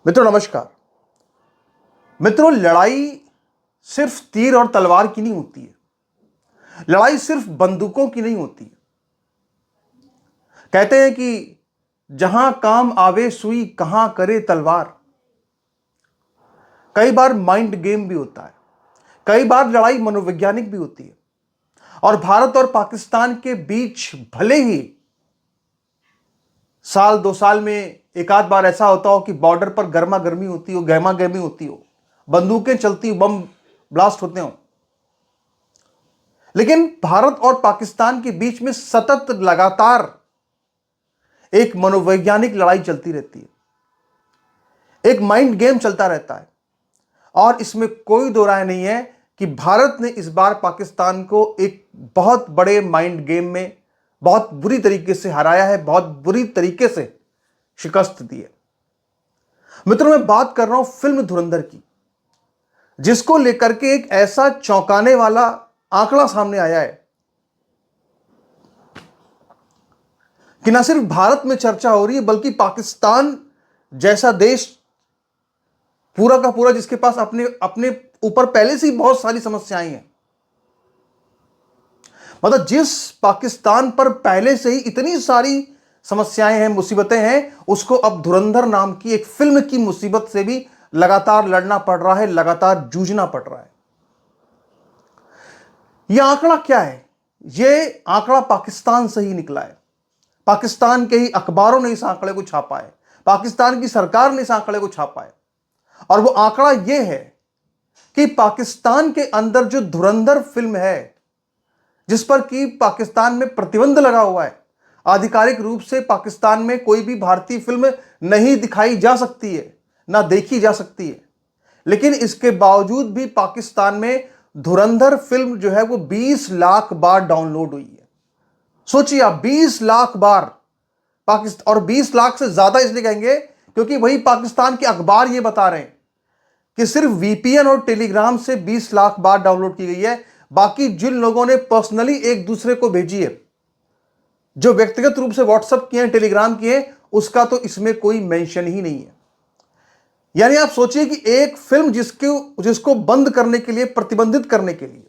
मित्रों नमस्कार। मित्रों, लड़ाई सिर्फ तीर और तलवार की नहीं होती है। लड़ाई सिर्फ बंदूकों की नहीं होती है। कहते हैं कि जहां काम आवे सुई कहां करे तलवार। कई बार माइंड गेम भी होता है, कई बार लड़ाई मनोवैज्ञानिक भी होती है। और भारत और पाकिस्तान के बीच भले ही साल दो साल में एक आध बार ऐसा होता हो कि बॉर्डर पर गर्मा गर्मी होती हो, गहमा गहमी होती हो, बंदूकें चलती हो, बम ब्लास्ट होते हो, लेकिन भारत और पाकिस्तान के बीच में सतत लगातार एक मनोवैज्ञानिक लड़ाई चलती रहती है, एक माइंड गेम चलता रहता है। और इसमें कोई दो राय नहीं है कि भारत ने इस बार पाकिस्तान को एक बहुत बड़े माइंड गेम में बहुत बुरी तरीके से हराया है, बहुत बुरी तरीके से शिकस्त दी है। मित्रों, मैं बात कर रहा हूं फिल्म धुरंधर की, जिसको लेकर के एक ऐसा चौंकाने वाला आंकड़ा सामने आया है कि न सिर्फ भारत में चर्चा हो रही है, बल्कि पाकिस्तान जैसा देश पूरा का पूरा, जिसके पास अपने अपने ऊपर पहले से ही बहुत सारी समस्याएं हैं, मतलब जिस पाकिस्तान पर पहले से ही इतनी सारी समस्याएं हैं, मुसीबतें हैं, उसको अब धुरंधर नाम की एक फिल्म की मुसीबत से भी लगातार लड़ना पड़ रहा है, लगातार जूझना पड़ रहा है। यह आंकड़ा क्या है? यह आंकड़ा पाकिस्तान से ही निकला है। पाकिस्तान के ही अखबारों ने इस आंकड़े को छापा है, पाकिस्तान की सरकार ने इस आंकड़े को छापा है। और वो आंकड़ा यह है कि पाकिस्तान के अंदर जो धुरंधर फिल्म है, जिस पर कि पाकिस्तान में प्रतिबंध लगा हुआ है, आधिकारिक रूप से पाकिस्तान में कोई भी भारतीय फिल्म नहीं दिखाई जा सकती है, ना देखी जा सकती है, लेकिन इसके बावजूद भी पाकिस्तान में धुरंधर फिल्म जो है वो 20 लाख बार डाउनलोड हुई है। सोचिए आप, 20 लाख बार पाकिस्तान, और 20 लाख से ज्यादा इसलिए कहेंगे क्योंकि वही पाकिस्तान के अखबार ये बता रहे हैं कि सिर्फ वीपीएन और टेलीग्राम से 20 लाख बार डाउनलोड की गई है। बाकी जिन लोगों ने पर्सनली एक दूसरे को भेजी है, जो व्यक्तिगत रूप से व्हाट्सएप किए हैं, टेलीग्राम किए हैं, उसका तो इसमें कोई मेंशन ही नहीं है। यानी आप सोचिए कि एक फिल्म जिसको बंद करने के लिए, प्रतिबंधित करने के लिए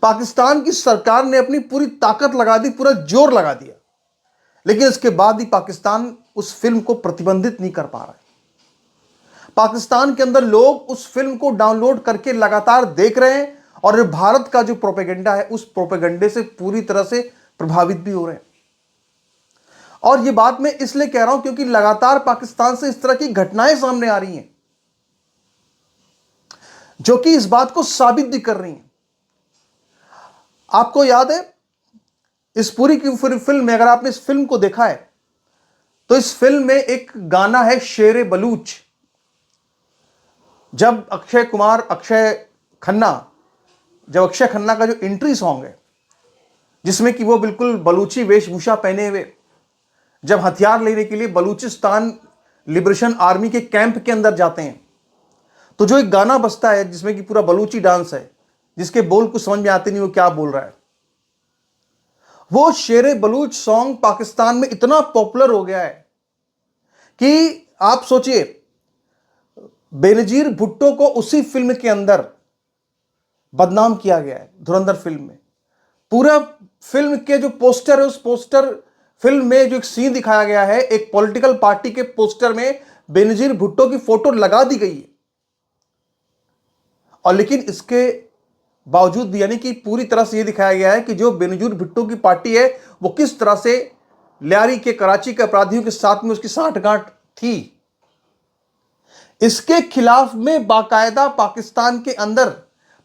पाकिस्तान की सरकार ने अपनी पूरी ताकत लगा दी, पूरा जोर लगा दिया, लेकिन इसके बाद भी पाकिस्तान उस फिल्म को प्रतिबंधित नहीं कर पा रहा है। पाकिस्तान के अंदर लोग उस फिल्म को डाउनलोड करके लगातार देख रहे हैं, और भारत का जो प्रोपेगेंडा है, उस प्रोपेगेंडे से पूरी तरह से प्रभावित भी हो रहे हैं। और यह बात मैं इसलिए कह रहा हूं क्योंकि लगातार पाकिस्तान से इस तरह की घटनाएं सामने आ रही हैं, जो कि इस बात को साबित भी कर रही हैं। आपको याद है, इस पूरी की फिल्म में, अगर आपने इस फिल्म को देखा है, तो इस फिल्म में एक गाना है शेरे बलूच। जब अक्षय खन्ना का जो एंट्री सॉन्ग है, जिसमें कि वो बिल्कुल बलूची वेशभूषा पहने हुए जब हथियार लेने के लिए बलूचिस्तान लिबरेशन आर्मी के कैंप के अंदर जाते हैं, तो जो एक गाना बजता है जिसमें कि पूरा बलूची डांस है, जिसके बोल कुछ समझ में आते नहीं वो क्या बोल रहा है, वो शेरे बलूच सॉन्ग पाकिस्तान में इतना पॉपुलर हो गया है कि आप सोचिए, बेनजीर भुट्टो को उसी फिल्म के अंदर बदनाम किया गया है। धुरंधर फिल्म में पूरा फिल्म के जो पोस्टर है, उस पोस्टर फिल्म में जो एक सीन दिखाया गया है, एक पॉलिटिकल पार्टी के पोस्टर में बेनजीर भुट्टो की फोटो लगा दी गई है। और लेकिन इसके बावजूद भी, यानी कि पूरी तरह से यह दिखाया गया है कि जो बेनजीर भुट्टो की पार्टी है, वो किस तरह से लियारी के, कराची के अपराधियों के साथ में उसकी साठगांठ थी। इसके खिलाफ में बाकायदा पाकिस्तान के अंदर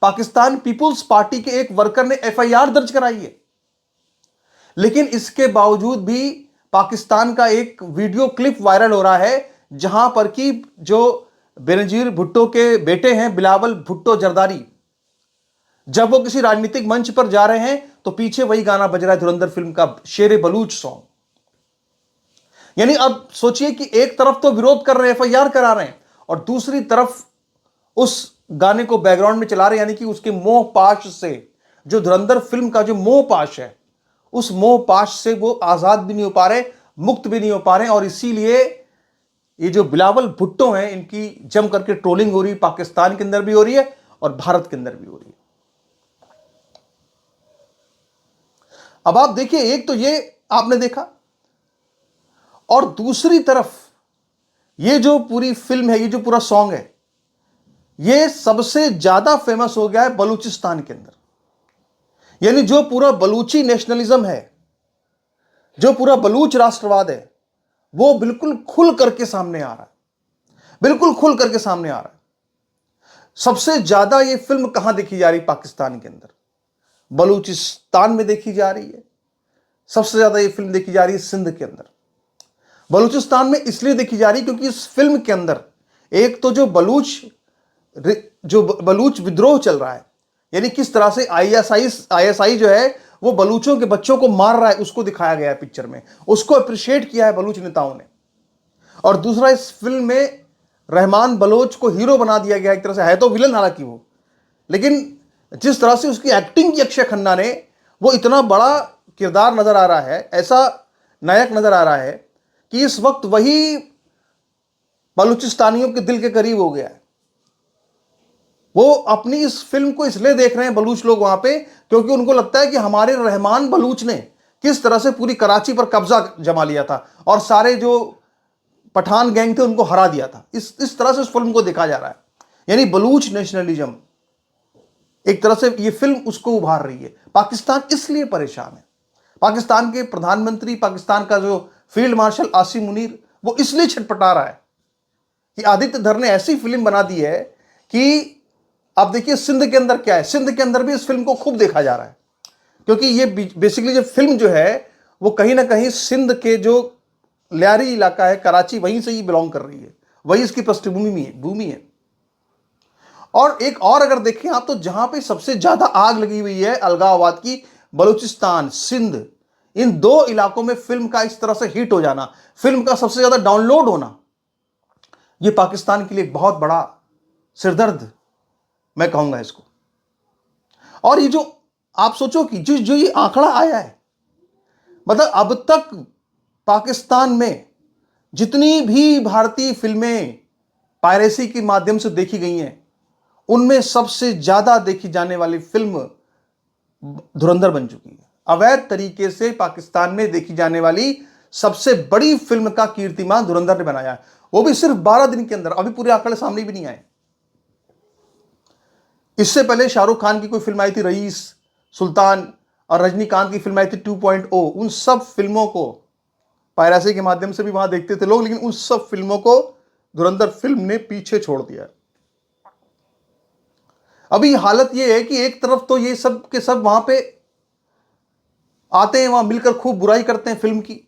पाकिस्तान पीपुल्स पार्टी के एक वर्कर ने एफआईआर दर्ज कराई है। लेकिन इसके बावजूद भी पाकिस्तान का एक वीडियो क्लिप वायरल हो रहा है, जहां पर कि जो बेनजीर भुट्टो के बेटे हैं, बिलावल भुट्टो जरदारी, जब वो किसी राजनीतिक मंच पर जा रहे हैं, तो पीछे वही गाना बज रहा है, धुरंधर फिल्म का शेरे बलूच सॉन्ग। यानी अब सोचिए कि एक तरफ तो विरोध कर रहे हैं, एफआईआर करा रहे हैं, और दूसरी तरफ उस गाने को बैकग्राउंड में चला रहे हैं, यानी कि उसके मोह पाश से, जो धुरंधर फिल्म का जो मोह पाश है, उस मोह पाश से वो आजाद भी नहीं हो पा रहे, मुक्त भी नहीं हो पा रहे। और इसीलिए ये जो बिलावल भुट्टो हैं, इनकी जम करके ट्रोलिंग हो रही है, पाकिस्तान के अंदर भी हो रही है और भारत के अंदर भी हो रही है। अब आप देखिए, एक तो ये आपने देखा, और दूसरी तरफ ये जो पूरी फिल्म है, ये जो पूरा सॉन्ग है, ये सबसे ज्यादा फेमस हो गया है बलूचिस्तान के अंदर। यानी जो पूरा बलूची नेशनलिज्म है, जो पूरा बलूच राष्ट्रवाद है, वो बिल्कुल खुल करके सामने आ रहा है, बिल्कुल खुल करके सामने आ रहा है। सबसे ज्यादा ये फिल्म कहां देखी जा रही? पाकिस्तान के अंदर, बलूचिस्तान में देखी जा रही है। सबसे ज्यादा ये फिल्म देखी जा रही है सिंध के अंदर। बलूचिस्तान में इसलिए देखी जा रही है क्योंकि इस फिल्म के अंदर एक तो जो बलूच विद्रोह चल रहा है, यानी किस तरह से आईएसआई जो है वो बलूचों के बच्चों को मार रहा है, उसको दिखाया गया है पिक्चर में। उसको अप्रिशिएट किया है बलूच नेताओं ने। और दूसरा, इस फिल्म में रहमान बलोच को हीरो बना दिया गया, एक तरह से है तो विलन हालांकि वो, लेकिन जिस तरह से उसकी एक्टिंग की अक्षय खन्ना ने, वो इतना बड़ा किरदार नजर आ रहा है, ऐसा नायक नजर आ रहा है कि इस वक्त वही बलूचिस्तानियों के दिल के करीब हो गया है। वो अपनी इस फिल्म को इसलिए देख रहे हैं बलूच लोग वहां पे, क्योंकि उनको लगता है कि हमारे रहमान बलूच ने किस तरह से पूरी कराची पर कब्जा जमा लिया था और सारे जो पठान गैंग थे उनको हरा दिया था। इस तरह से उस फिल्म को देखा जा रहा है। यानी बलूच नेशनलिज्म, एक तरह से ये फिल्म उसको उभार रही है। पाकिस्तान इसलिए परेशान है। पाकिस्तान के प्रधानमंत्री, पाकिस्तान का जो फील्ड मार्शल आसिम मुनीर, वो इसलिए छटपटा रहा है कि आदित्य धर ने ऐसी फिल्म बना दी है कि आप देखिए सिंध के अंदर क्या है। सिंध के अंदर भी इस फिल्म को खूब देखा जा रहा है, क्योंकि ये बेसिकली जो फिल्म जो है वो कहीं ना कहीं सिंध के जो लियारी इलाका है, कराची, वहीं से ही बिलोंग कर रही है, वही इसकी पृष्ठभूमि है। और एक और अगर देखें आप, तो जहां पे सबसे ज्यादा आग लगी हुई है अलगाववाद की, बलूचिस्तान, सिंध, इन दो इलाकों में फिल्म का इस तरह से हिट हो जाना, फिल्म का सबसे ज्यादा डाउनलोड होना, यह पाकिस्तान के लिए एक बहुत बड़ा सिरदर्द मैं कहूंगा इसको। और ये जो आप सोचो कि जो ये आंकड़ा आया है, मतलब अब तक पाकिस्तान में जितनी भी भारतीय फिल्में पायरेसी के माध्यम से देखी गई हैं, उनमें सबसे ज्यादा देखी जाने वाली फिल्म धुरंधर बन चुकी है। अवैध तरीके से पाकिस्तान में देखी जाने वाली सबसे बड़ी फिल्म का कीर्तिमान धुरंधर ने बनाया है, वो भी सिर्फ 12 दिन के अंदर। अभी पूरे आंकड़े सामने भी नहीं आए। इससे पहले शाहरुख खान की कोई फिल्म आई थी रईस, सुल्तान, और रजनीकांत की फिल्म आई थी 2.0। उन सब फिल्मों को पायरेसी के माध्यम से भी वहां देखते थे लोग, लेकिन उन सब फिल्मों को धुरंधर फिल्म ने पीछे छोड़ दिया। अभी हालत यह है कि एक तरफ तो ये सब के सब वहां पे आते हैं, वहां मिलकर खूब बुराई करते हैं फिल्म की,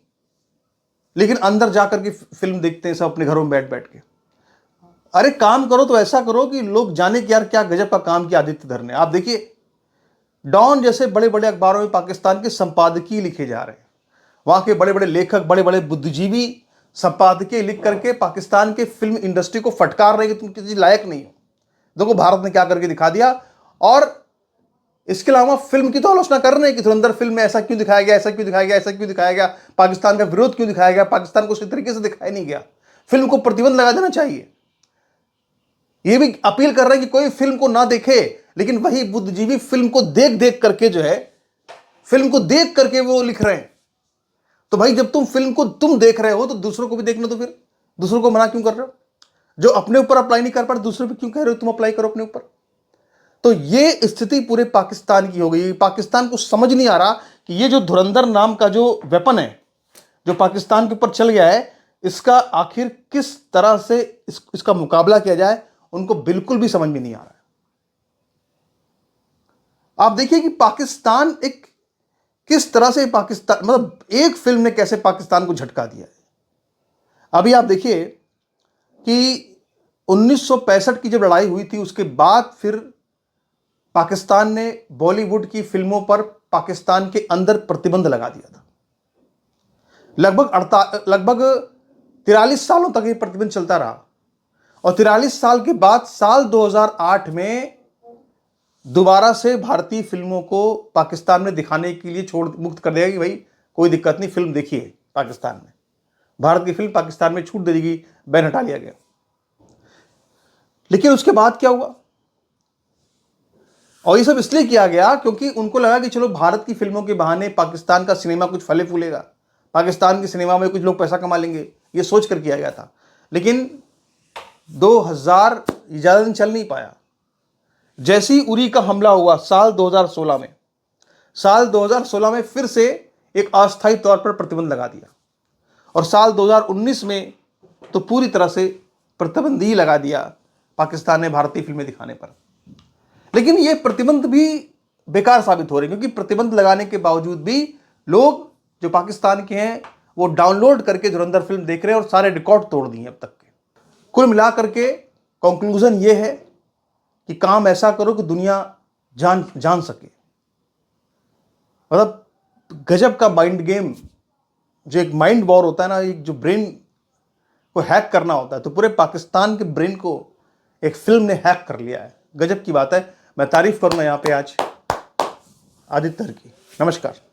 लेकिन अंदर जाकर के फिल्म देखते हैं सब अपने घरों में बैठ बैठ के। अरे काम करो तो ऐसा करो कि लोग जाने कि यार क्या गजब का काम किया आदित्य धर ने। आप देखिए, डॉन जैसे बड़े बड़े अखबारों में पाकिस्तान के संपादकीय लिखे जा रहे हैं, वहां के बड़े बड़े लेखक, बड़े बड़े बुद्धिजीवी संपादकीय लिख करके पाकिस्तान के फिल्म इंडस्ट्री को फटकार रहे कि तुम किसी लायक नहीं हो, देखो भारत ने क्या करके दिखा दिया। और इसके अलावा फिल्म की तो आलोचना कर रहे हैं कि धुरंधर फिल्म में ऐसा क्यों दिखाया गया, ऐसा क्यों दिखाया गया, ऐसा क्यों दिखाया गया, पाकिस्तान का विरोध क्यों दिखाया गया, पाकिस्तान को उसी तरीके से दिखाया नहीं गया, फिल्म को प्रतिबंध लगा देना चाहिए। ये भी अपील कर रहे हैं कि कोई फिल्म को ना देखे, लेकिन वही बुद्धिजीवी फिल्म को देख देख करके जो है, फिल्म को देख करके वो लिख रहे हैं। तो भाई जब तुम फिल्म को तुम देख रहे हो तो दूसरों को भी देखना, तो फिर दूसरों को मना क्यों कर रहे हो? जो अपने ऊपर अप्लाई नहीं कर पा रहे दूसरे पे क्यों कह रहे हो तुम अप्लाई करो अपने ऊपर? तो ये स्थिति पूरे पाकिस्तान की हो गई। पाकिस्तान को समझ नहीं आ रहा कि ये जो धुरंधर नाम का जो वेपन है, जो पाकिस्तान के ऊपर चल गया है, इसका आखिर किस तरह से इसका मुकाबला किया जाए, उनको बिल्कुल भी समझ में नहीं आ रहा है। आप देखिए कि पाकिस्तान एक किस तरह से पाकिस्तान, मतलब एक फिल्म ने कैसे पाकिस्तान को झटका दिया है। अभी आप देखिए कि 1965 की जब लड़ाई हुई थी, उसके बाद फिर पाकिस्तान ने बॉलीवुड की फिल्मों पर पाकिस्तान के अंदर प्रतिबंध लगा दिया था। लगभग 43 सालों तक ये प्रतिबंध चलता रहा, और 43 साल के बाद साल 2008 में दोबारा से भारतीय फिल्मों को पाकिस्तान में दिखाने के लिए मुक्त कर दिया कि भाई कोई दिक्कत नहीं, फिल्म देखिए पाकिस्तान में। भारत की फिल्म पाकिस्तान में छूट दे दी गई, बैन हटा लिया गया। लेकिन उसके बाद क्या हुआ? और ये सब इसलिए किया गया क्योंकि उनको लगा कि चलो भारत की फिल्मों के बहाने पाकिस्तान का सिनेमा कुछ फले फूलेगा, पाकिस्तान के सिनेमा में कुछ लोग पैसा कमा लेंगे, ये सोच कर किया गया था। लेकिन 2000 ज़्यादा दिन चल नहीं पाया। जैसे ही उरी का हमला हुआ साल 2016 में फिर से एक अस्थायी तौर पर प्रतिबंध लगा दिया, और साल 2019 में तो पूरी तरह से प्रतिबंध ही लगा दिया पाकिस्तान ने भारतीय फिल्में दिखाने पर। लेकिन ये प्रतिबंध भी बेकार साबित हो रहे हैं, क्योंकि प्रतिबंध लगाने के बावजूद भी लोग जो पाकिस्तान के हैं वो डाउनलोड करके धुरंधर फिल्म देख रहे हैं और सारे रिकॉर्ड तोड़ दिए अब तक के। कुल मिलाकर के कंक्लूजन ये है कि काम ऐसा करो कि दुनिया जान सके। मतलब गजब का माइंड गेम, जो एक माइंड वॉर होता है ना, एक जो ब्रेन को हैक करना होता है, तो पूरे पाकिस्तान के ब्रेन को एक फिल्म ने हैक कर लिया है। गजब की बात है। मैं तारीफ करूंगा यहाँ पे आज आदित्य की। नमस्कार।